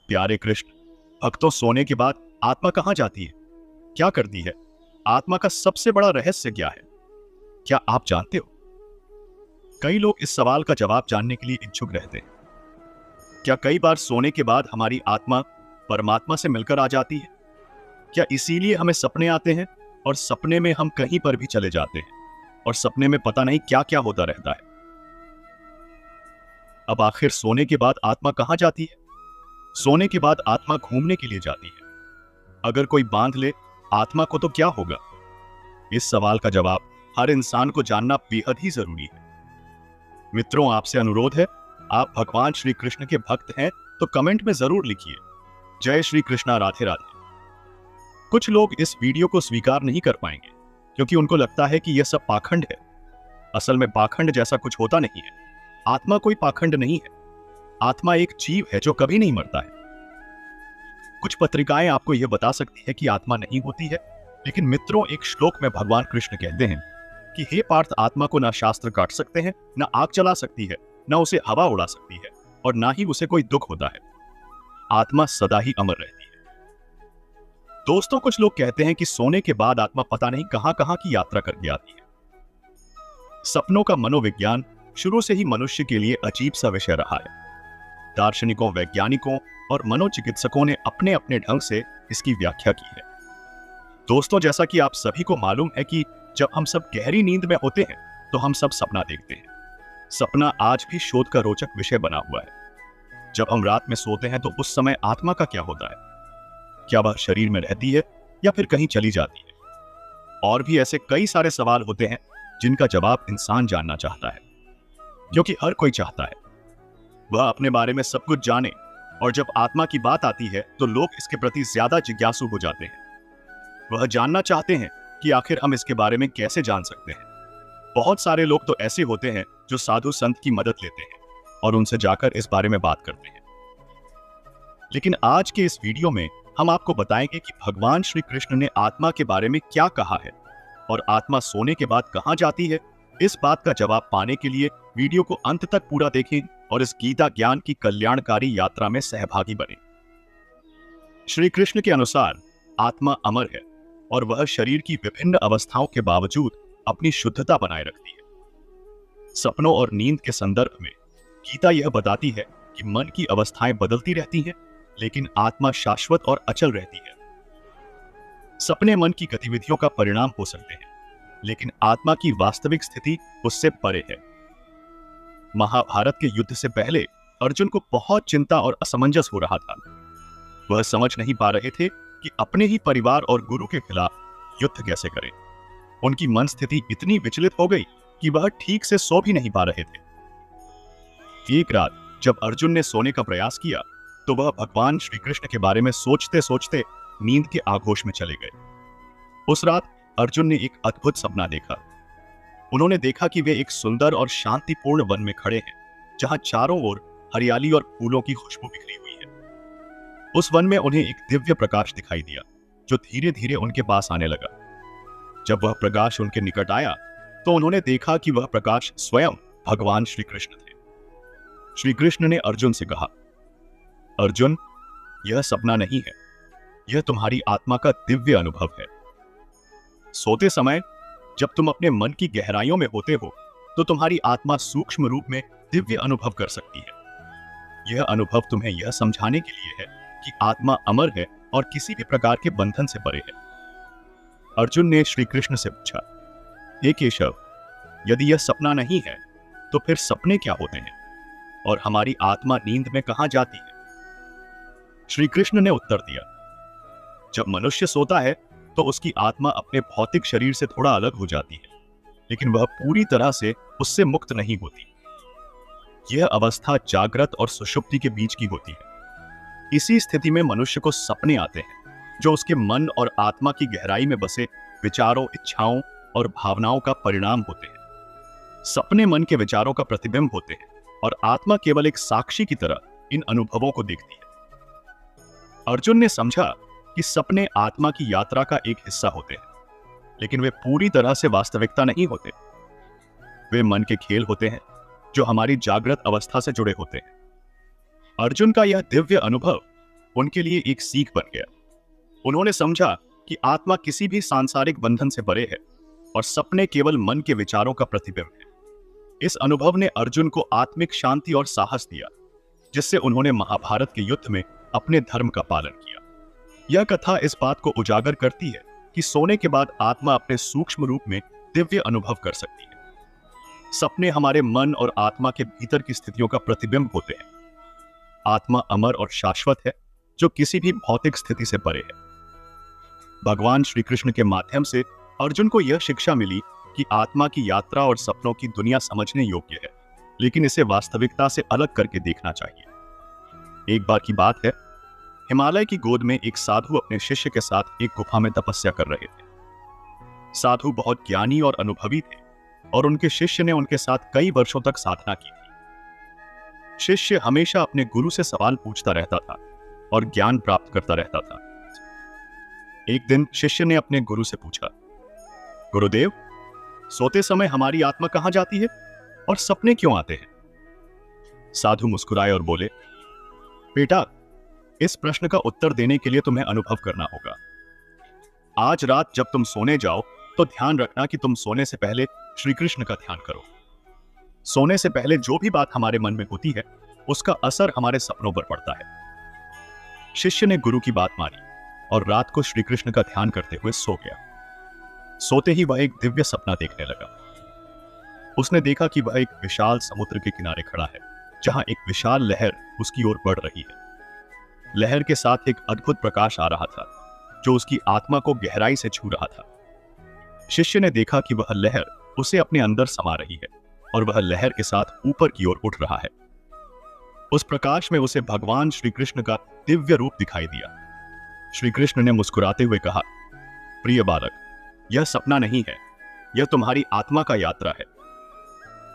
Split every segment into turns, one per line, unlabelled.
प्यारे कृष्ण, भक्तों, सोने के बाद आत्मा कहाँ जाती है, क्या करती है? आत्मा का सबसे बड़ा रहस्य क्या है? क्या आप जानते हो? कई लोग इस सवाल का जवाब जानने के लिए इच्छुक रहते हैं। क्या कई बार सोने के बाद हमारी आत्मा परमात्मा से मिलकर आ जाती है? क्या इसीलिए हमें सपने आते हैं और सपने में हम कहीं पर भी चले जाते हैं और सपने में पता नहीं क्या क्या होता रहता है? अब आखिर सोने के बाद आत्मा कहाँ जाती है? सोने के बाद आत्मा घूमने के लिए जाती है। अगर कोई बांध ले आत्मा को तो क्या होगा? इस सवाल का जवाब हर इंसान को जानना बेहद ही जरूरी है। मित्रों, आपसे अनुरोध है, आप भगवान श्री कृष्ण के भक्त हैं तो कमेंट में जरूर लिखिए, जय श्री कृष्णा, राधे राधे। कुछ लोग इस वीडियो को स्वीकार नहीं कर पाएंगे क्योंकि उनको लगता है कि यह सब पाखंड है। असल में पाखंड जैसा कुछ होता नहीं है। आत्मा कोई पाखंड नहीं है। आत्मा एक जीव है जो कभी नहीं मरता है। कुछ पत्रिकाएं आपको यह बता सकती है कि आत्मा नहीं होती है, लेकिन मित्रों, एक श्लोक में भगवान कृष्ण कहते हैं कि हे पार्थ, आत्मा को ना शास्त्र काट सकते हैं, ना आग जला सकती है, ना उसे हवा उड़ा सकती है, और ना ही उसे कोई दुख होता है। आत्मा सदा ही अमर रहती है। दोस्तों, कुछ लोग कहते हैं कि सोने के बाद आत्मा पता नहीं कहां कहां की यात्रा करके आती है। सपनों का मनोविज्ञान शुरू से ही मनुष्य के लिए अजीब सा विषय रहा है। दार्शनिकों, वैज्ञानिकों और मनोचिकित्सकों ने अपने अपने ढंग से इसकी व्याख्या की है। दोस्तों, जैसा कि आप सभी को मालूम है कि जब हम सब गहरी नींद में होते हैं तो हम सब सपना देखते हैं। सपना आज भी शोध का रोचक विषय बना हुआ है। जब हम रात में सोते हैं तो उस समय आत्मा का क्या होता है? क्या वह शरीर में रहती है या फिर कहीं चली जाती है? और भी ऐसे कई सारे सवाल होते हैं जिनका जवाब इंसान जानना चाहता है, क्योंकि हर कोई चाहता है वह अपने बारे में सब कुछ जाने। और जब आत्मा की बात आती है तो लोग इसके प्रति ज्यादा जिज्ञासु हो जाते हैं। वह जानना चाहते हैं कि आखिर हम इसके बारे में कैसे जान सकते हैं। बहुत सारे लोग तो ऐसे होते हैं जो साधु संत की मदद लेते हैं और उनसे जाकर इस बारे में बात करते हैं। लेकिन आज के इस वीडियो में हम आपको बताएंगे कि भगवान श्री कृष्ण ने आत्मा के बारे में क्या कहा है और आत्मा सोने के बाद कहां जाती है। इस बात का जवाब पाने के लिए वीडियो को अंत तक पूरा देखें और इस गीता ज्ञान की कल्याणकारी यात्रा में सहभागी बने। श्री कृष्ण के अनुसार आत्मा अमर है और वह शरीर की विभिन्न अवस्थाओं के बावजूद अपनी शुद्धता बनाए रखती है। सपनों और नींद के संदर्भ में गीता यह बताती है कि मन की अवस्थाएं बदलती रहती हैं, लेकिन आत्मा शाश्वत और अचल रहती है। सपने मन की गतिविधियों का परिणाम हो सकते हैं, लेकिन आत्मा की वास्तविक स्थिति उससे परे है। महाभारत के युद्ध से पहले अर्जुन को बहुत चिंता और असमंजस हो रहा था। वह समझ नहीं पा रहे थे कि अपने ही परिवार और गुरु के खिलाफ युद्ध कैसे करें। उनकी मन स्थिति इतनी विचलित हो गई कि वह ठीक से सो भी नहीं पा रहे थे। एक रात जब अर्जुन ने सोने का प्रयास किया तो वह भगवान श्री कृष्ण के बारे में सोचते सोचते नींद के आगोश में चले गए। उस रात अर्जुन ने एक अद्भुत सपना देखा। उन्होंने देखा कि वे एक सुंदर और शांतिपूर्ण वन में खड़े हैं, जहां चारों ओर हरियाली और फूलों की खुशबू बिखरी हुई है। उस वन में उन्हें एक दिव्य प्रकाश दिखाई दिया जो धीरे धीरे उनके पास आने लगा। जब वह प्रकाश उनके निकट आया तो उन्होंने देखा कि वह प्रकाश स्वयं भगवान श्री कृष्ण थे। श्री कृष्ण ने अर्जुन से कहा, अर्जुन, यह सपना नहीं है, यह तुम्हारी आत्मा का दिव्य अनुभव है। सोते समय जब तुम अपने मन की गहराइयों में होते हो तो तुम्हारी आत्मा सूक्ष्म रूप में दिव्य अनुभव कर सकती है। यह अनुभव तुम्हें यह समझाने के लिए है कि आत्मा अमर है और किसी भी प्रकार के बंधन से परे है। अर्जुन ने श्री कृष्ण से पूछा, हे केशव, यदि यह सपना नहीं है तो फिर सपने क्या होते हैं और हमारी आत्मा नींद में कहां जाती है? श्री कृष्ण ने उत्तर दिया, जब मनुष्य सोता है तो उसकी आत्मा अपने भौतिक शरीर से थोड़ा अलग हो जाती है, लेकिन वह पूरी तरह से उससे मुक्त नहीं होती। यह अवस्था जागृत और सुषुप्ति के बीच की होती है। इसी स्थिति में मनुष्य को सपने आते हैं जो उसके मन और आत्मा की गहराई में बसे विचारों, इच्छाओं और भावनाओं का परिणाम होते हैं। सपने मन के विचारों का प्रतिबिंब होते हैं और आत्मा केवल एक साक्षी की तरह इन अनुभवों को देखती है। अर्जुन ने समझा कि सपने आत्मा की यात्रा का एक हिस्सा होते हैं, लेकिन वे पूरी तरह से वास्तविकता नहीं होते। वे मन के खेल होते हैं जो हमारी जागृत अवस्था से जुड़े होते हैं। अर्जुन का यह दिव्य अनुभव उनके लिए एक सीख बन गया। उन्होंने समझा कि आत्मा किसी भी सांसारिक बंधन से परे है और सपने केवल मन के विचारों का प्रतिबिंब है। इस अनुभव ने अर्जुन को आत्मिक शांति और साहस दिया, जिससे उन्होंने महाभारत के युद्ध में अपने धर्म का पालन किया। यह कथा इस बात को उजागर करती है कि सोने के बाद आत्मा अपने सूक्ष्म रूप में दिव्य अनुभव कर सकती है। सपने हमारे मन और आत्मा के भीतर की स्थितियों का प्रतिबिंब होते हैं। आत्मा अमर और शाश्वत है, जो किसी भी भौतिक स्थिति से परे है। भगवान श्री कृष्ण के माध्यम से अर्जुन को यह शिक्षा मिली कि आत्मा की यात्रा और सपनों की दुनिया समझने योग्य है, लेकिन इसे वास्तविकता से अलग करके देखना चाहिए। एक बार की बात है, हिमालय की गोद में एक साधु अपने शिष्य के साथ एक गुफा में तपस्या कर रहे थे। साधु बहुत ज्ञानी और अनुभवी थे और उनके शिष्य ने उनके साथ कई वर्षों तक साधना की थी। शिष्य हमेशा अपने गुरु से सवाल पूछता रहता था और ज्ञान प्राप्त करता रहता था। एक दिन शिष्य ने अपने गुरु से पूछा, गुरुदेव, सोते समय हमारी आत्मा कहां जाती है और सपने क्यों आते हैं? साधु मुस्कुराए और बोले, बेटा, इस प्रश्न का उत्तर देने के लिए तुम्हें अनुभव करना होगा। आज रात जब तुम सोने जाओ तो ध्यान रखना कि तुम सोने से पहले श्री कृष्ण का ध्यान करो। सोने से पहले जो भी बात हमारे मन में होती है, उसका असर हमारे सपनों पर पड़ता है। शिष्य ने गुरु की बात मानी और रात को श्री कृष्ण का ध्यान करते हुए सो गया। सोते ही वह एक दिव्य सपना देखने लगा। उसने देखा कि वह एक विशाल समुद्र के किनारे खड़ा है, जहां एक विशाल लहर उसकी ओर बढ़ रही है। लहर के साथ एक अद्भुत प्रकाश आ रहा था, जो उसकी आत्मा को गहराई से छू रहा था। शिष्य ने देखा कि वह लहर उसे अपने अंदर समा रही है और वह लहर के साथ ऊपर की ओर उठ रहा है। उस प्रकाश में उसे भगवान श्री कृष्ण का दिव्य रूप दिखाई दिया। श्री कृष्ण ने मुस्कुराते हुए कहा, प्रिय बालक, यह सपना नहीं है, यह तुम्हारी आत्मा का यात्रा है।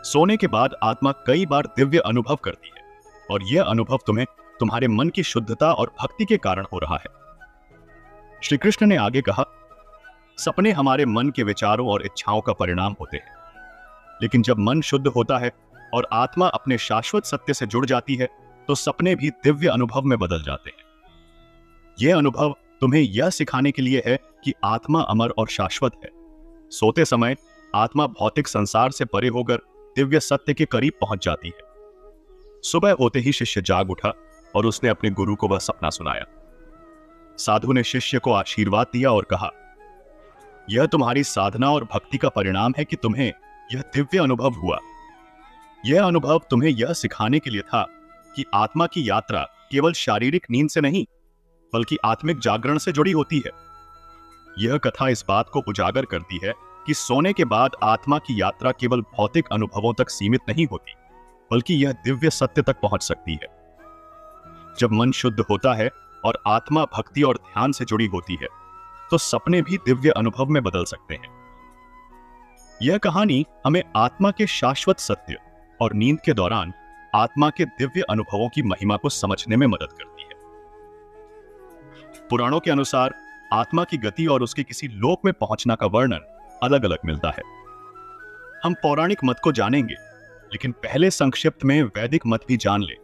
सोने के बाद आत्मा कई बार दिव्य अनुभव करती है और यह अनुभव तुम्हें तुम्हारे मन की शुद्धता और भक्ति के कारण हो रहा है। श्री कृष्ण ने आगे कहा, सपने हमारे मन के विचारों और इच्छाओं का परिणाम होते हैं, लेकिन जब मन शुद्ध होता है और आत्मा अपने शाश्वत सत्य से जुड़ जाती है, तो सपने भी दिव्य अनुभव में बदल जाते हैं। यह अनुभव तुम्हें यह सिखाने के लिए है कि आत्मा अमर और शाश्वत है। सोते समय आत्मा भौतिक संसार से परे होकर दिव्य सत्य के करीब पहुंच जाती है। सुबह होते ही शिष्य जाग उठा और उसने अपने गुरु को वह सपना सुनाया। साधु ने शिष्य को आशीर्वाद दिया और कहा, यह तुम्हारी साधना और भक्ति का परिणाम है कि तुम्हें यह दिव्य अनुभव हुआ। यह अनुभव तुम्हें यह सिखाने के लिए था कि आत्मा की यात्रा केवल शारीरिक नींद से नहीं, बल्कि आत्मिक जागरण से जुड़ी होती है। यह कथा इस बात को उजागर करती है कि सोने के बाद आत्मा की यात्रा केवल भौतिक अनुभवों तक सीमित नहीं होती, बल्कि यह दिव्य सत्य तक पहुंच सकती है। जब मन शुद्ध होता है और आत्मा भक्ति और ध्यान से जुड़ी होती है, तो सपने भी दिव्य अनुभव में बदल सकते हैं। यह कहानी हमें आत्मा के शाश्वत सत्य और नींद के दौरान आत्मा के दिव्य अनुभवों की महिमा को समझने में मदद करती है। पुराणों के अनुसार आत्मा की गति और उसके किसी लोक में पहुंचना का वर्णन अलग अलग मिलता है। हम पौराणिक मत को जानेंगे, लेकिन पहले संक्षिप्त में वैदिक मत भी जान ले,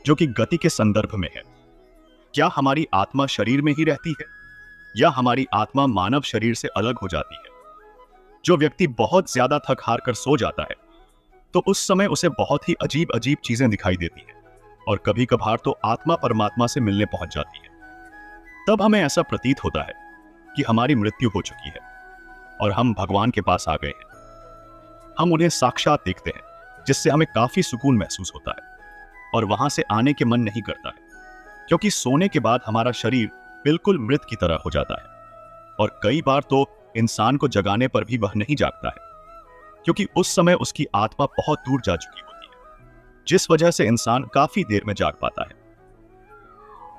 जो कि गति के संदर्भ में है। क्या हमारी आत्मा शरीर में ही रहती है या हमारी आत्मा मानव शरीर से अलग हो जाती है? जो व्यक्ति बहुत ज्यादा थक हार कर सो जाता है, तो उस समय उसे बहुत ही अजीब अजीब चीजें दिखाई देती हैं और कभी कभार तो आत्मा परमात्मा से मिलने पहुंच जाती है। तब हमें ऐसा प्रतीत होता है कि हमारी मृत्यु हो चुकी है और हम भगवान के पास आ गए हैं। हम उन्हें साक्षात देखते हैं, जिससे हमें काफी सुकून महसूस होता है और वहां से आने के मन नहीं करता है, क्योंकि सोने के बाद हमारा शरीर बिल्कुल मृत की तरह हो जाता है। और कई बार तो इंसान को जगाने पर भी वह नहीं जागता है, क्योंकि उस समय उसकी आत्मा बहुत दूर जा चुकी होती है, जिस वजह से इंसान काफी देर में जाग पाता है।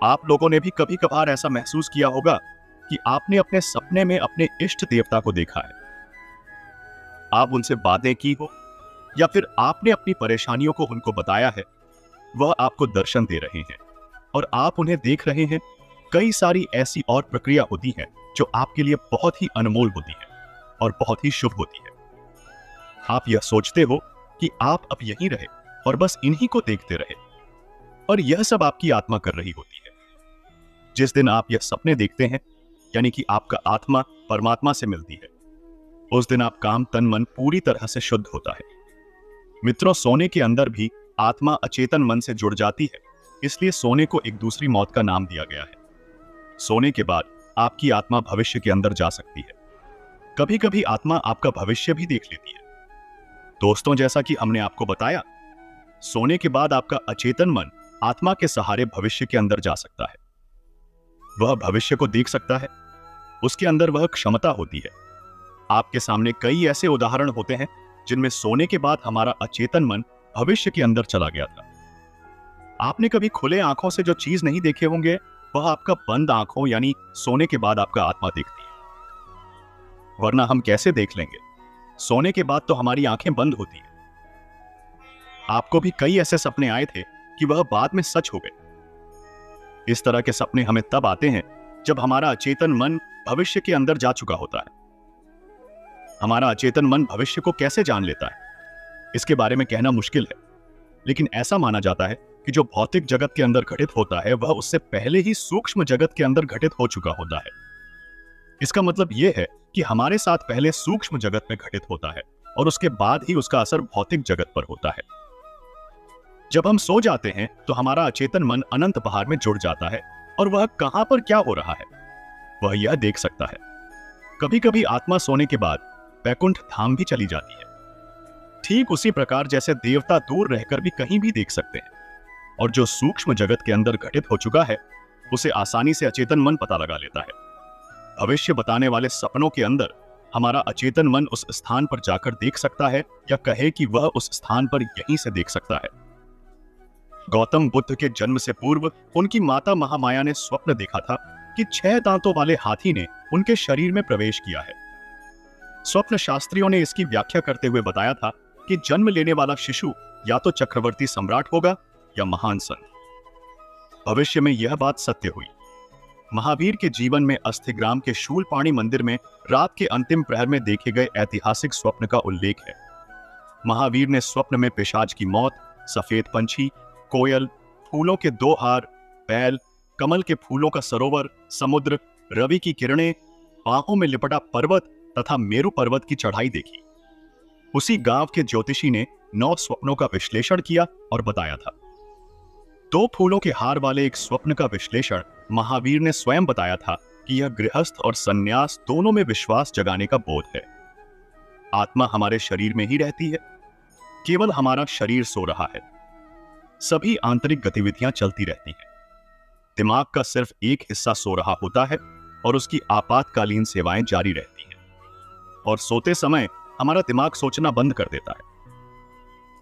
आप लोगों ने भी कभी कभार ऐसा महसूस किया होगा कि आपने अपने सपने में अपने इष्ट देवता को देखा है। आप उनसे बातें की हो या फिर आपने अपनी परेशानियों को उनको बताया है। वह आपको दर्शन दे रहे हैं और आप उन्हें देख रहे हैं। कई सारी ऐसी और प्रक्रिया होती हैं जो आपके लिए बहुत ही अनमोल होती है और बहुत ही शुभ होती है। आप यह सोचते हो कि आप अब यहीं रहे और बस इन्हीं को देखते रहे, और यह सब आपकी आत्मा कर रही होती है। जिस दिन आप यह सपने देखते हैं, यानी कि आपका आत्मा परमात्मा से मिलती है, उस दिन आप काम तन मन पूरी तरह से शुद्ध होता है। मित्रों, सोने के अंदर भी आत्मा अचेतन मन से जुड़ जाती है, इसलिए सोने को एक दूसरी मौत का नाम दिया गया है। सोने के बाद आपकी आत्मा भविष्य के अंदर जा सकती है। कभी कभी आत्मा आपका भविष्य भी देख लेती है। दोस्तों, जैसा कि हमने आपको बताया, सोने के बाद आपका अचेतन मन आत्मा के सहारे भविष्य के अंदर जा सकता है। वह भविष्य को देख सकता है, उसके अंदर वह क्षमता होती है। आपके सामने कई ऐसे उदाहरण होते हैं जिनमें सोने के बाद हमारा अचेतन मन भविष्य के अंदर चला गया था। आपने कभी खुले आंखों से जो चीज नहीं देखे होंगे, वह आपका बंद आंखों यानी सोने के बाद आपका आत्मा देखती है। वरना हम कैसे देख लेंगे? सोने के बाद तो हमारी आंखें बंद होती हैं। आपको भी कई ऐसे सपने आए थे कि वह बाद में सच हो गए। इस तरह के सपने हमें तब आते हैं जब हमारा अचेतन मन भविष्य के अंदर जा चुका होता है। हमारा अचेतन मन भविष्य को कैसे जान लेता है, इसके बारे में कहना मुश्किल है, लेकिन ऐसा माना जाता है कि जो भौतिक जगत के अंदर घटित होता है वह उससे पहले ही सूक्ष्म जगत के अंदर घटित हो चुका होता है। इसका मतलब यह है कि हमारे साथ पहले सूक्ष्म जगत में घटित होता है और उसके बाद ही उसका असर भौतिक जगत पर होता है। जब हम सो जाते हैं तो हमारा अचेतन मन अनंत बहार में जुड़ जाता है और वह कहां पर क्या हो रहा है वह यह देख सकता है। कभी कभी आत्मा सोने के बाद वैकुंठ धाम भी चली जाती है, ठीक उसी प्रकार जैसे देवता दूर रहकर भी कहीं भी देख सकते हैं। और जो सूक्ष्म जगत के अंदर घटित हो चुका है उसे आसानी से अचेतन मन पता लगा लेता है। भविष्य बताने वाले सपनों के अंदर हमारा अचेतन मन उस स्थान पर जाकर देख सकता है, या कहे कि वह उस स्थान पर यहीं से देख सकता है। गौतम बुद्ध के जन्म से पूर्व उनकी माता महामाया ने स्वप्न देखा था कि 6 दांतों वाले हाथी ने उनके शरीर में प्रवेश किया है। स्वप्न शास्त्रियों ने इसकी व्याख्या करते हुए बताया था कि जन्म लेने वाला शिशु या तो चक्रवर्ती सम्राट होगा या महान संत। भविष्य में यह बात सत्य हुई। महावीर के जीवन में अस्थिग्राम के शूलपाणी मंदिर में रात के अंतिम प्रहर में देखे गए ऐतिहासिक स्वप्न का उल्लेख है। महावीर ने स्वप्न में पिशाच की मौत, सफेद पंछी, कोयल, फूलों के 2 हार, बैल, कमल के फूलों का सरोवर, समुद्र, रवि की किरणें, बाहों में लिपटा पर्वत तथा मेरु पर्वत की चढ़ाई देखी। उसी गांव के ज्योतिषी ने 9 स्वप्नों का विश्लेषण किया और बताया था। 2 फूलों के हार वाले एक स्वप्न का विश्लेषण महावीर ने स्वयं बताया था कि यह गृहस्थ और सन्यास दोनों में विश्वास जगाने का बोध है। आत्मा हमारे शरीर में ही रहती है, केवल हमारा शरीर सो रहा है। सभी आंतरिक गतिविधियां चलती रहती हैं। दिमाग का सिर्फ एक हिस्सा सो रहा होता है और उसकी आपातकालीन सेवाएं जारी रहती हैं। और सोते समय हमारा दिमाग सोचना बंद कर देता है।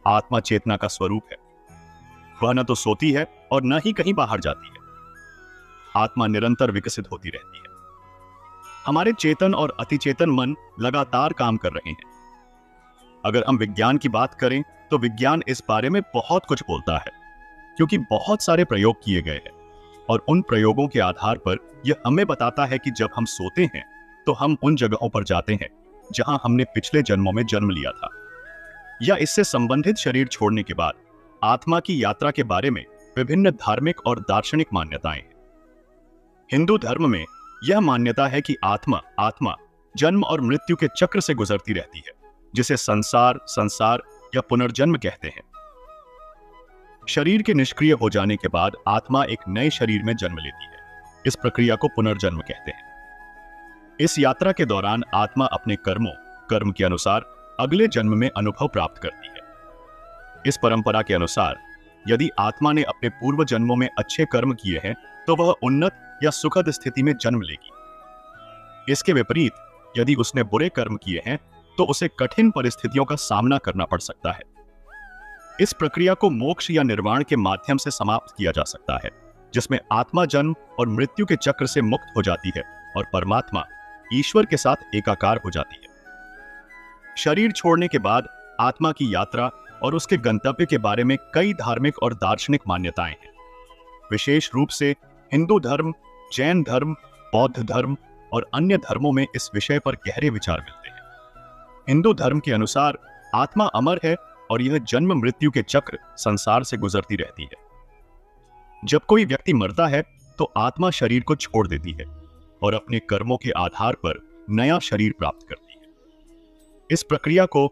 आत्मा चेतना का स्वरूप है। वह न तो सोती है और न ही कहीं बाहर जाती है। आत्मा निरंतर विकसित होती रहती है। हमारे चेतन और अतिचेतन मन लगातार काम कर रहे हैं। अगर हम विज्ञान की बात करें तो विज्ञान इस बारे में बहुत कुछ बोलता है, क्योंकि बहुत सारे प्रयोग किए गए हैं और उन प्रयोगों के आधार पर यह हमें बताता है कि जब हम सोते हैं तो हम उन जगहों पर जाते हैं जहां हमने पिछले जन्मों में जन्म लिया था, या इससे संबंधित शरीर छोड़ने के बाद आत्मा की यात्रा के बारे में विभिन्न धार्मिक और दार्शनिक मान्यताएं हैं। हिंदू धर्म में यह मान्यता है कि आत्मा जन्म और मृत्यु के चक्र से गुजरती रहती है, जिसे संसार या पुनर्जन्म कहते हैं। शरीर के निष्क्रिय हो जाने के बाद आत्मा एक नए शरीर में जन्म लेती है। इस प्रक्रिया को पुनर्जन्म कहते हैं। इस यात्रा के दौरान आत्मा अपने कर्म के अनुसार अगले जन्म में अनुभव प्राप्त करती है। इस परंपरा के अनुसार यदि आत्मा ने अपने पूर्व जन्मों में अच्छे कर्म किए हैं तो वह उन्नत या सुखद स्थिति में जन्म लेगी। इसके विपरीत यदि उसने बुरे कर्म किए हैं तो उसे कठिन परिस्थितियों का सामना करना पड़ सकता है। इस प्रक्रिया को मोक्ष या निर्वाण के माध्यम से समाप्त किया जा सकता है, जिसमें आत्मा जन्म और मृत्यु के चक्र से मुक्त हो जाती है और परमात्मा ईश्वर के साथ एकाकार हो जाती है। शरीर छोड़ने के बाद आत्मा की यात्रा और उसके गंतव्य के बारे में कई धार्मिक और दार्शनिक मान्यताएं हैं। विशेष रूप से हिंदू धर्म, जैन धर्म, बौद्ध धर्म और अन्य धर्मों में इस विषय पर गहरे विचार मिलते हैं। हिंदू धर्म के अनुसार आत्मा अमर है और यह जन्म मृत्यु के चक्र संसार से गुजरती रहती है। जब कोई व्यक्ति मरता है तो आत्मा शरीर को छोड़ देती है और अपने कर्मों के आधार पर नया शरीर प्राप्त करती है। इस प्रक्रिया को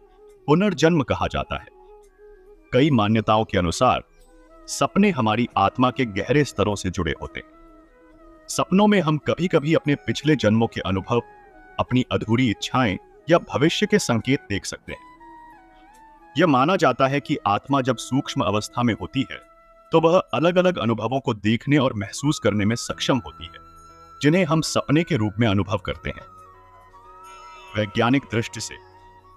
पुनर्जन्म कहा जाता है। कई मान्यताओं के अनुसार सपने हमारी आत्मा के गहरे स्तरों से जुड़े होते हैं। सपनों में हम कभी कभी अपने पिछले जन्मों के अनुभव, अपनी अधूरी इच्छाएं या भविष्य के संकेत देख सकते हैं। यह माना जाता है कि आत्मा जब सूक्ष्म अवस्था में होती है तो वह अलग अलग अनुभवों को देखने और महसूस करने में सक्षम होती है, जिन्हें हम सपने के रूप में अनुभव करते हैं। वैज्ञानिक दृष्टि से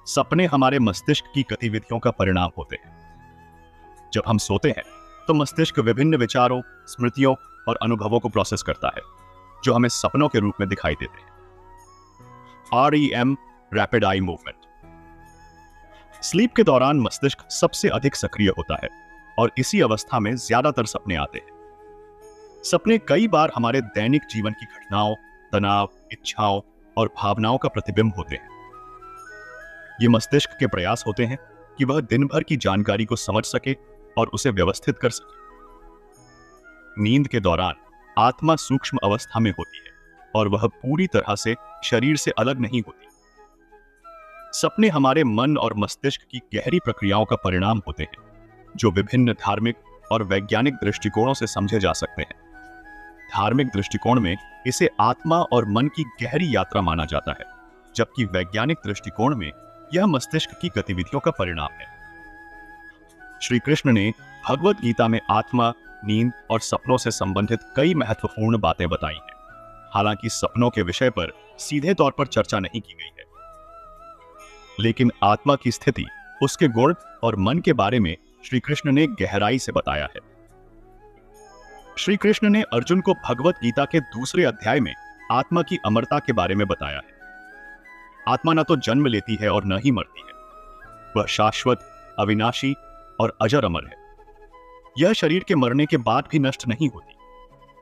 सपने हमारे मस्तिष्क की गतिविधियों का परिणाम होते हैं। जब हम सोते हैं तो मस्तिष्क विभिन्न विचारों, स्मृतियों और अनुभवों को प्रोसेस करता है, जो हमें सपनों के रूप में दिखाई देते हैं। REM, rapid eye movement. Sleep के दौरान मस्तिष्क सबसे अधिक सक्रिय होता है और इसी अवस्था में ज्यादातर सपने आते हैं। सपने कई बार हमारे दैनिक जीवन की घटनाओं, तनाव, इच्छाओं और भावनाओं का प्रतिबिंब होते हैं। ये मस्तिष्क के प्रयास होते हैं कि वह दिन भर की जानकारी को समझ सके और उसे व्यवस्थित कर सके। नींद के दौरान आत्मा सूक्ष्म अवस्था में होती है और वह पूरी तरह से शरीर से अलग नहीं होती। सपने हमारे मन और मस्तिष्क की गहरी प्रक्रियाओं का परिणाम होते हैं, जो विभिन्न धार्मिक और वैज्ञानिक दृष्टिकोणों से समझे जा सकते हैं। धार्मिक दृष्टिकोण में इसे आत्मा और मन की गहरी यात्रा माना जाता है, जबकि वैज्ञानिक दृष्टिकोण में यह मस्तिष्क की गतिविधियों का परिणाम है। श्री कृष्ण ने भगवद गीता में आत्मा, नींद और सपनों से संबंधित कई महत्वपूर्ण बातें बताई हैं। हालांकि सपनों के विषय पर सीधे तौर पर चर्चा नहीं की गई है, लेकिन आत्मा की स्थिति, उसके गुण और मन के बारे में श्री कृष्ण ने गहराई से बताया है। श्री कृष्ण ने अर्जुन को भगवद गीता के दूसरे अध्याय में आत्मा की अमरता के बारे में बताया है। आत्मा न तो जन्म लेती है और न ही मरती है, वह शाश्वत, अविनाशी और अजर अमर है। यह शरीर के मरने के बाद भी नष्ट नहीं होती,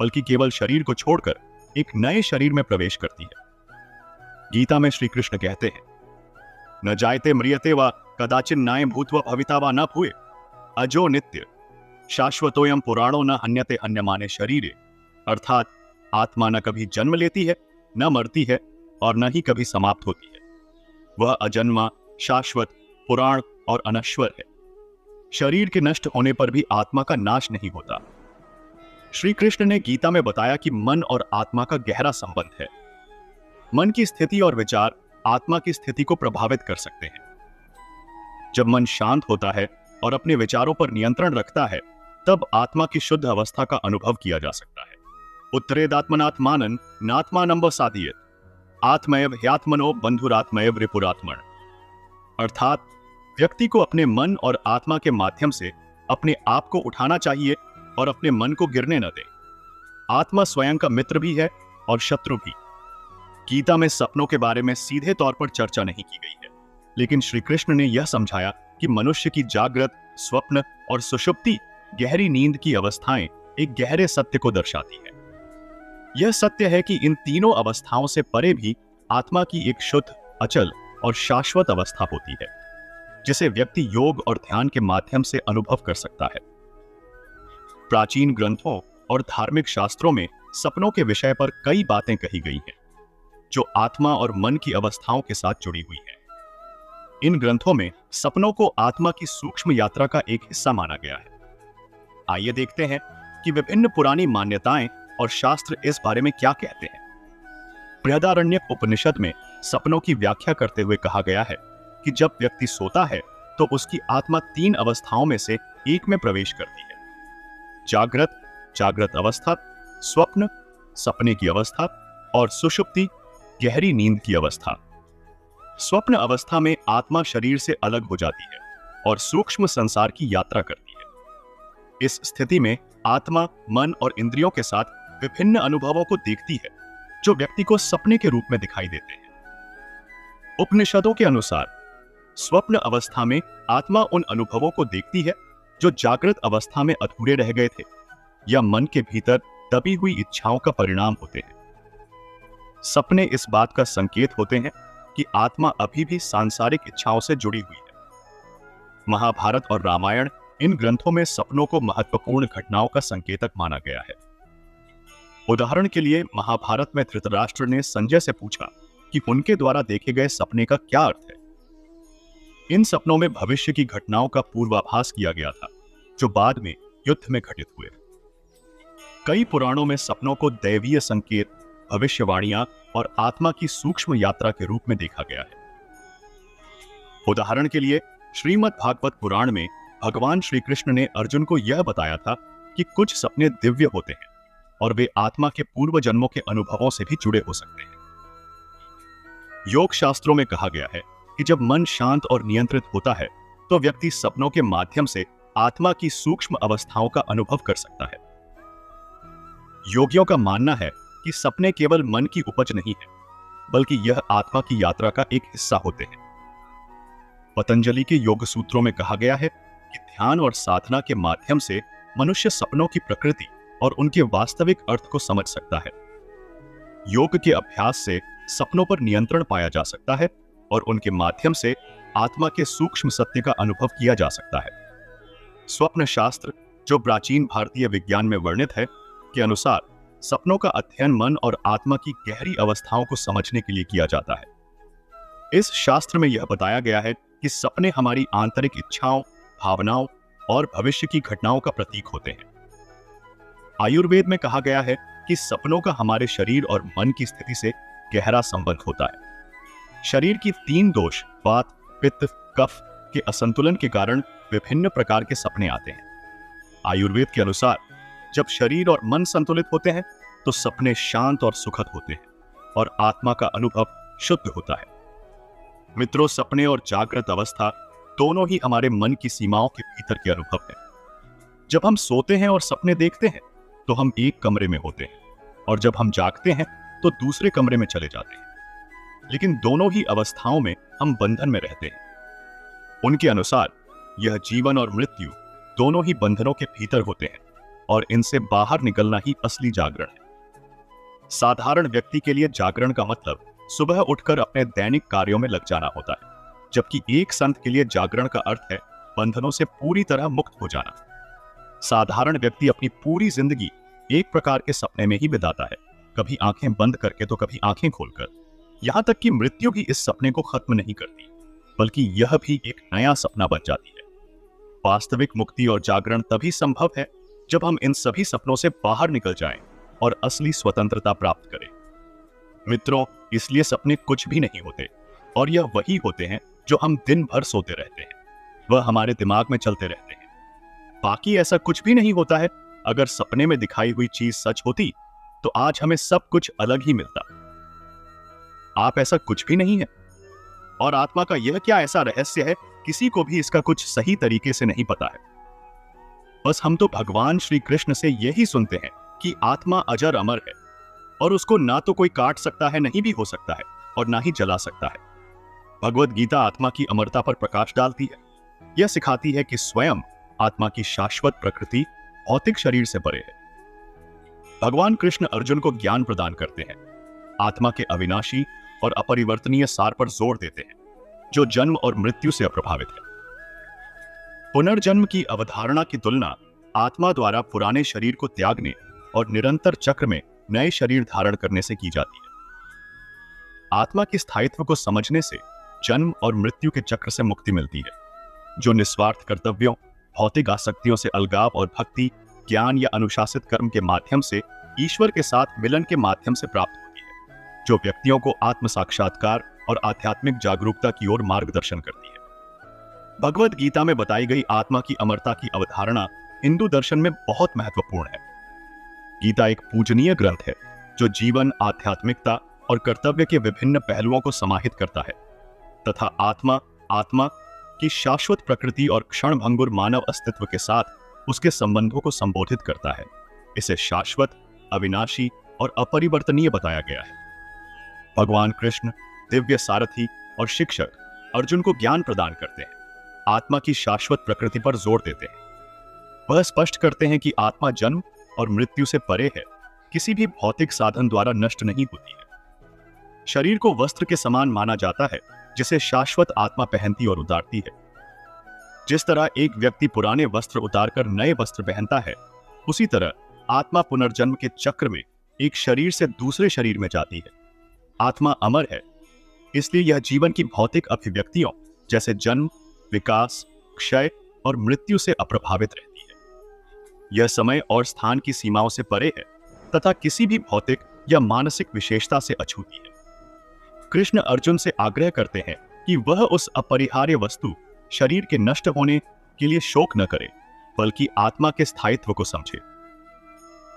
बल्कि केवल शरीर को छोड़कर एक नए शरीर में प्रवेश करती है। गीता में श्री कृष्ण कहते हैं, न जायते म्रियते वा कदाचिन नाय भूत्वा भविता वा न भूये, अजो नित्य शाश्वतोयम पुराणो न हन्यते हन्यमाने शरीरे। अर्थात आत्मा न कभी जन्म लेती है, न मरती है और न ही कभी समाप्त होती है। वह अजन्मा, शाश्वत, पुराण और अनश्वर है। शरीर के नष्ट होने पर भी आत्मा का नाश नहीं होता। श्री कृष्ण ने गीता में बताया कि मन और आत्मा का गहरा संबंध है। मन की स्थिति और विचार आत्मा की स्थिति को प्रभावित कर सकते हैं। जब मन शांत होता है और अपने विचारों पर नियंत्रण रखता है, तब आत्मा की शुद्ध अवस्था का अनुभव किया जा सकता है। उत्तरेदात्मनात्मानं नात्मानंबसादीयत, आत्मैव ह्यात्मनो बंधुरात्मैव रिपुरात्मन। अर्थात व्यक्ति को अपने मन और आत्मा के माध्यम से अपने आप को उठाना चाहिए और अपने मन को गिरने न दे। आत्मा स्वयं का मित्र भी है और शत्रु भी। गीता में सपनों के बारे में सीधे तौर पर चर्चा नहीं की गई है, लेकिन श्री कृष्ण ने यह समझाया कि मनुष्य की जागृत, स्वप्न और सुषुप्ति, गहरी नींद की अवस्थाएं एक गहरे सत्य को दर्शाती है। यह सत्य है कि इन तीनों अवस्थाओं से परे भी आत्मा की एक शुद्ध, अचल और शाश्वत अवस्था होती है, जिसे व्यक्ति योग और ध्यान के माध्यम से अनुभव कर सकता है। प्राचीन ग्रंथों और धार्मिक शास्त्रों में सपनों के विषय पर कई बातें कही गई हैं, जो आत्मा और मन की अवस्थाओं के साथ जुड़ी हुई हैं। इन ग्रंथों में सपनों को आत्मा की सूक्ष्म यात्रा का एक हिस्सा माना गया है। आइए देखते हैं कि विभिन्न पुरानी मान्यताएं और शास्त्र इस बारे में क्या कहते हैं। बृहदारण्यक उपनिषद में सपनों की व्याख्या करते हुए कहा गया है कि जब व्यक्ति सोता है तो उसकी आत्मा 3 अवस्थाओं में से एक में प्रवेश करती है: जागृत, जागृत अवस्था; स्वप्न, सपने की अवस्था; और सुषुप्ति, गहरी नींद की अवस्था। स्वप्न अवस्था में आत्मा शरीर से अलग हो जाती है और सूक्ष्म संसार की यात्रा करती है। इस स्थिति में आत्मा मन और इंद्रियों के साथ विभिन्न अनुभवों को देखती है, जो व्यक्ति को सपने के रूप में दिखाई देते हैं। उपनिषदों के अनुसार स्वप्न अवस्था में आत्मा उन अनुभवों को देखती है जो जागृत अवस्था में अधूरे रह गए थे या मन के भीतर दबी हुई इच्छाओं का परिणाम होते हैं। सपने इस बात का संकेत होते हैं कि आत्मा अभी भी सांसारिक इच्छाओं से जुड़ी हुई है। महाभारत और रामायण इन ग्रंथों में सपनों को महत्वपूर्ण घटनाओं का संकेतक माना गया है। उदाहरण के लिए महाभारत में धृतराष्ट्र ने संजय से पूछा कि उनके द्वारा देखे गए सपने का क्या अर्थ है। इन सपनों में भविष्य की घटनाओं का पूर्वाभास किया गया था जो बाद में युद्ध में घटित हुए। कई पुराणों में सपनों को दैवीय संकेत, भविष्यवाणियां और आत्मा की सूक्ष्म यात्रा के रूप में देखा गया है। उदाहरण के लिए श्रीमद् भागवत पुराण में भगवान श्री कृष्ण ने अर्जुन को यह बताया था कि कुछ सपने दिव्य होते हैं और वे आत्मा के पूर्व जन्मों के अनुभवों से भी जुड़े हो सकते हैं। योग शास्त्रों में कहा गया है कि जब मन शांत और नियंत्रित होता है तो व्यक्ति सपनों के माध्यम से आत्मा की सूक्ष्म अवस्थाओं का अनुभव कर सकता है। योगियों का मानना है कि सपने केवल मन की उपज नहीं है, बल्कि यह आत्मा की यात्रा का एक हिस्सा होते हैं। पतंजलि के योग सूत्रों में कहा गया है कि ध्यान और साधना के माध्यम से मनुष्य सपनों की प्रकृति और उनके वास्तविक अर्थ को समझ सकता है। योग के अभ्यास से सपनों पर नियंत्रण पाया जा सकता है और उनके माध्यम से आत्मा के सूक्ष्म सत्य का अनुभव किया जा सकता है। स्वप्न शास्त्र, जो प्राचीन भारतीय विज्ञान में वर्णित है, के अनुसार सपनों का अध्ययन मन और आत्मा की गहरी अवस्थाओं को समझने के लिए किया जाता है। इस शास्त्र में यह बताया गया है कि सपने हमारी आंतरिक इच्छाओं, भावनाओं और भविष्य की घटनाओं का प्रतीक होते हैं। आयुर्वेद में कहा गया है कि सपनों का हमारे शरीर और मन की स्थिति से गहरा संबंध होता है। शरीर की 3 दोष, वात, पित्त, कफ के असंतुलन के कारण विभिन्न प्रकार के सपने आते हैं। आयुर्वेद के अनुसार जब शरीर और मन संतुलित होते हैं तो सपने शांत और सुखद होते हैं और आत्मा का अनुभव शुद्ध होता है। मित्रों, सपने और जागृत अवस्था दोनों ही हमारे मन की सीमाओं के भीतर के अनुभव है। जब हम सोते हैं और सपने देखते हैं तो हम एक कमरे में होते हैं, और जब हम जागते हैं तो दूसरे कमरे में चले जाते हैं। लेकिन दोनों ही अवस्थाओं में हम बंधन में रहते हैं। उनके अनुसार यह जीवन और मृत्यु दोनों ही बंधनों के भीतर होते हैं और इनसे बाहर निकलना ही असली जागरण है। साधारण व्यक्ति के लिए जागरण का मतलब सुबह उठकर अपने दैनिक कार्यों में लग जाना होता है, जबकि एक संत के लिए जागरण का अर्थ है बंधनों से पूरी तरह मुक्त हो जाना। साधारण व्यक्ति अपनी पूरी जिंदगी एक प्रकार के सपने में ही बिताता है, कभी आंखें बंद करके तो कभी आंखें खोलकर। यहां तक कि मृत्यु भी इस सपने को खत्म नहीं करती, बल्कि यह भी एक नया सपना बन जाती है। वास्तविक मुक्ति और जागरण तभी संभव है जब हम इन सभी सपनों से बाहर निकल जाएं और असली स्वतंत्रता प्राप्त करें। मित्रों, इसलिए सपने कुछ भी नहीं होते, और यह वही होते हैं जो हम दिन भर सोते रहते हैं। वह हमारे दिमाग में चलते रहते हैं। बाकी ऐसा कुछ भी नहीं होता है। अगर सपने में दिखाई हुई चीज सच होती तो आज हमें सब कुछ अलग ही मिलता। आप ऐसा कुछ भी नहीं है, और आत्मा का यह क्या ऐसा रहस्य है, किसी को भी इसका कुछ सही तरीके से नहीं पता है। बस हम तो भगवान श्री कृष्ण से यही सुनते हैं कि आत्मा अजर अमर है और उसको ना तो कोई काट सकता है, नहीं भी हो सकता है, और ना ही जला सकता है। भगवद गीता आत्मा की अमरता पर प्रकाश डालती है। यह सिखाती है कि स्वयं आत्मा की शाश्वत प्रकृति भौतिक शरीर से परे है। भगवान कृष्ण अर्जुन को ज्ञान प्रदान करते हैं, आत्मा के अविनाशी और अपरिवर्तनीय सार पर जोर देते हैं, जो जन्म और मृत्यु से अप्रभावित है। पुनर्जन्म की अवधारणा की तुलना आत्मा द्वारा पुराने शरीर को त्यागने और निरंतर चक्र में नए शरीर धारण करने से की जाती है। आत्मा के स्थायित्व को समझने से जन्म और मृत्यु के चक्र से मुक्ति मिलती है, जो निस्वार्थ कर्तव्यों, भौतिक आसक्तियों से अलगाव और भक्ति, ज्ञान या अनुशासित कर्म के माध्यम से ईश्वर के साथ मिलन के माध्यम से प्राप्त होती है, जो व्यक्तियों को आत्म साक्षात्कार और आध्यात्मिक जागरूकता की ओर मार्गदर्शन करती है। भगवद गीता में बताई गई आत्मा की अमरता की अवधारणा हिंदू दर्शन में बहुत महत्वपूर्ण है। गीता एक पूजनीय ग्रंथ है जो जीवन, आध्यात्मिकता और कर्तव्य के विभिन्न पहलुओं को समाहित करता है तथा आत्मा की शाश्वत प्रकृति और क्षणभंगुर मानव अस्तित्व के साथ उसके संबंधों को संबोधित करता है। इसे शाश्वत, अविनाशी और अपरिवर्तनीय बताया गया है। भगवान कृष्ण दिव्य सारथी और शिक्षक अर्जुन को ज्ञान प्रदान करते हैं, आत्मा की शाश्वत प्रकृति पर जोर देते हैं। वह स्पष्ट करते हैं कि आत्मा जन्म और मृत्यु से परे है, किसी भी भौतिक साधन द्वारा नष्ट नहीं होती है। शरीर को वस्त्र के समान माना जाता है जिसे शाश्वत आत्मा पहनती और उतारती है। जिस तरह एक व्यक्ति पुराने वस्त्र उतारकर नए वस्त्र पहनता है, उसी तरह आत्मा पुनर्जन्म के चक्र में एक शरीर से दूसरे शरीर में जाती है। आत्मा अमर है, इसलिए यह जीवन की भौतिक अभिव्यक्तियों जैसे जन्म, विकास, क्षय और मृत्यु से अप्रभावित रहती है। यह समय और स्थान की सीमाओं से परे है तथा किसी भी भौतिक या मानसिक विशेषता से अछूती है। कृष्ण अर्जुन से आग्रह करते हैं कि वह उस अपरिहार्य वस्तु शरीर के नष्ट होने के लिए शोक न करे, बल्कि आत्मा के स्थायित्व को समझे।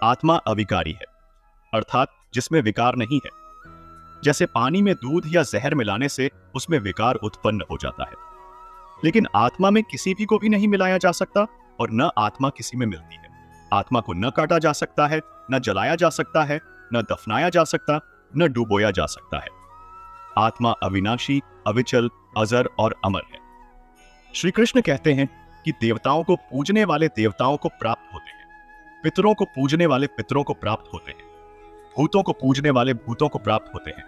आत्मा अविकारी है, अर्थात जिसमें विकार नहीं है। जैसे पानी में दूध या जहर मिलाने से उसमें विकार उत्पन्न हो जाता है, लेकिन आत्मा में किसी भी को भी नहीं मिलाया जा सकता और न आत्मा किसी में मिलती है। आत्मा को न काटा जा सकता है, न जलाया जा सकता है, न दफनाया जा सकता, न डुबोया जा सकता है। आत्मा अविनाशी, अविचल, अजर और अमर है। श्री कृष्ण कहते हैं कि देवताओं को पूजने वाले देवताओं को प्राप्त होते हैं, पितरों को पूजने वाले पितरों को प्राप्त होते हैं, भूतों को पूजने वाले भूतों को प्राप्त होते हैं,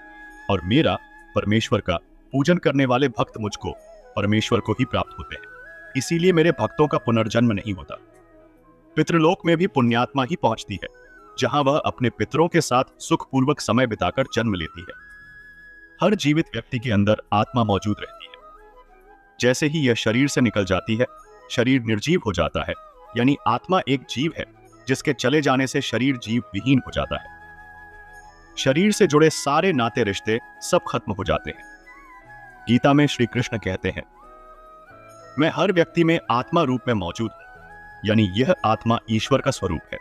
और मेरा, परमेश्वर का पूजन करने वाले भक्त मुझको, परमेश्वर को ही प्राप्त होते हैं। इसीलिए मेरे भक्तों का पुनर्जन्म नहीं होता। पितृलोक में भी पुण्यात्मा ही पहुंचती है, जहां वह अपने पितरों के साथ सुखपूर्वक समय बिताकर जन्म लेती है। हर जीवित व्यक्ति के अंदर आत्मा मौजूद रहती है। जैसे ही यह शरीर से निकल जाती है, शरीर निर्जीव हो जाता है, यानी आत्मा एक जीव है जिसके चले जाने से शरीर जीव विहीन हो जाता है। शरीर से जुड़े सारे नाते रिश्ते सब खत्म हो जाते हैं। गीता में श्री कृष्ण कहते हैं, मैं हर व्यक्ति में आत्मा रूप में मौजूद हूं, यानी यह आत्मा ईश्वर का स्वरूप है।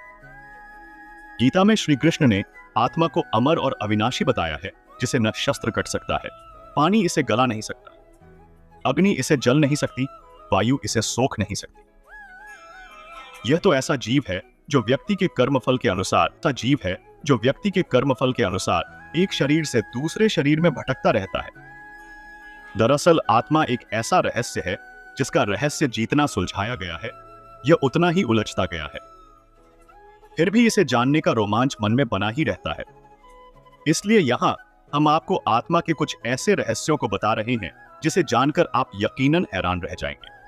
गीता में श्री कृष्ण ने आत्मा को अमर और अविनाशी बताया है, जिसे न शस्त्र कट सकता है, पानी इसे गला नहीं सकता, अग्नि इसे जल नहीं सकती, वायु इसे सोख नहीं सकती। यह तो ऐसा जीव है जो व्यक्ति के कर्मफल के अनुसार एक शरीर से दूसरे शरीर में भटकता रहता है। दरअसल आत्मा एक ऐसा रहस्य है जिसका रहस्य जितना सुलझाया गया है, यह उतना ही उलझता गया है। फिर भी इसे जानने का रोमांच मन में बना ही रहता है। इसलिए यहां हम आपको आत्मा के कुछ ऐसे रहस्यों को बता रहे हैं जिसे जानकर आप यकीनन हैरान रह जाएंगे।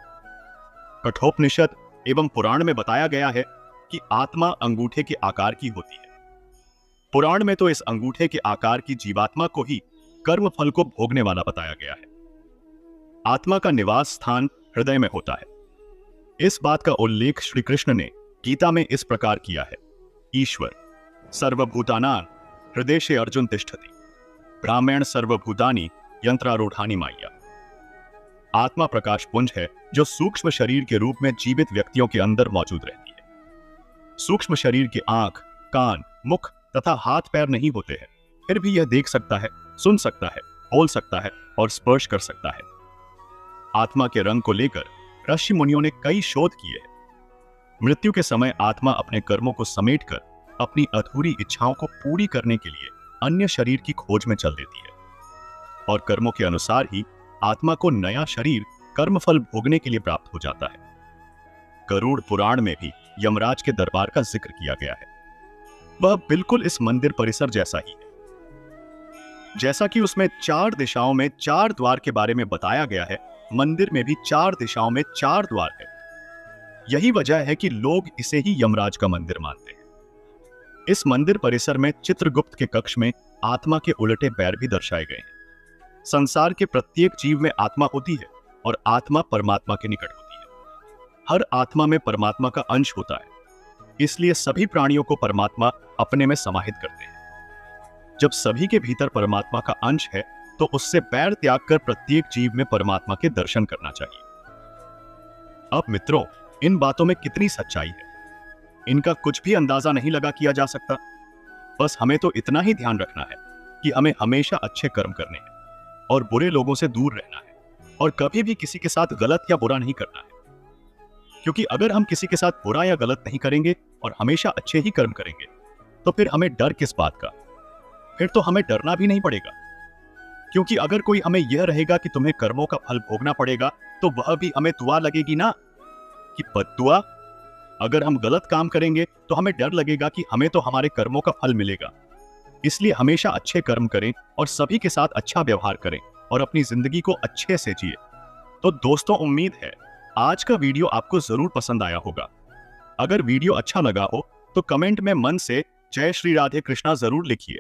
कठोपनिषद एवं पुराण में बताया गया है कि आत्मा अंगूठे के आकार की होती है। पुराण में तो इस अंगूठे के आकार की जीवात्मा को ही कर्म फल को भोगने वाला बताया गया है। आत्मा का निवास स्थान हृदय में होता है। इस बात का उल्लेख श्री कृष्ण ने गीता में इस प्रकार किया है, ईश्वर सर्वभूतानां हृदय अर्जुन तिष्ठति, ब्राह्मण सर्वभूतानि यंत्रारूढ़ानि माया। आत्मा प्रकाश पुंज है जो सूक्ष्म शरीर के रूप में जीवित व्यक्तियों के अंदर मौजूद रहती है। सूक्ष्म शरीर के आंख, कान, मुख तथा हाथ पैर नहीं होते हैं, फिर भी यह देख सकता है, सुन सकता है, बोल सकता है और स्पर्श कर सकता है। आत्मा के रंग को लेकर ऋषि मुनियों ने कई शोध किए हैं। मृत्यु के समय आत्मा अपने कर्मों को समेटकर अपनी अधूरी इच्छाओं को पूरी करने के लिए अन्य शरीर की खोज में चल देती है, और कर्मों के अनुसार ही आत्मा को नया शरीर कर्मफल भोगने के लिए प्राप्त हो जाता है। गरुड़ पुराण में भी यमराज के दरबार का जिक्र किया गया है। वह बिल्कुल इस मंदिर परिसर जैसा ही है। जैसा कि उसमें 4 दिशाओं में 4 द्वार के बारे में बताया गया है, मंदिर में भी 4 दिशाओं में 4 द्वार है। यही वजह है कि लोग इसे ही यमराज का मंदिर मानते हैं। इस मंदिर परिसर में चित्रगुप्त के कक्ष में आत्मा के उलटे पैर भी दर्शाए गए हैं। संसार के प्रत्येक जीव में आत्मा होती है और आत्मा परमात्मा के निकट होती है। हर आत्मा में परमात्मा का अंश होता है, इसलिए सभी प्राणियों को परमात्मा अपने में समाहित करते हैं। जब सभी के भीतर परमात्मा का अंश है, तो उससे बैर त्याग कर प्रत्येक जीव में परमात्मा के दर्शन करना चाहिए। अब मित्रों, इन बातों में कितनी सच्चाई है, इनका कुछ भी अंदाजा नहीं लगा किया जा सकता। बस हमें तो इतना ही ध्यान रखना है कि हमें हमेशा अच्छे कर्म करने हैं और बुरे लोगों से दूर रहना है, और कभी भी किसी के साथ गलत या बुरा नहीं करना है। क्योंकि अगर हम किसी के साथ बुरा या गलत नहीं करेंगे और हमेशा अच्छे ही कर्म करेंगे, तो फिर हमें डर किस बात का? फिर तो हमें डरना भी नहीं पड़ेगा। क्योंकि अगर कोई हमें यह रहेगा कि तुम्हें कर्मों का फल भोगना पड़ेगा, तो वह भी हमें दुआ लगेगी ना, कि बद्दुआ। अगर हम गलत काम करेंगे तो हमें डर लगेगा कि हमें तो हमारे कर्मों का फल मिलेगा। इसलिए हमेशा अच्छे कर्म करें और सभी के साथ अच्छा व्यवहार करें और अपनी जिंदगी को अच्छे से जिए। तो दोस्तों, उम्मीद है आज का वीडियो आपको जरूर पसंद आया होगा। अगर वीडियो अच्छा लगा हो तो कमेंट में मन से जय श्री राधे कृष्णा जरूर लिखिए।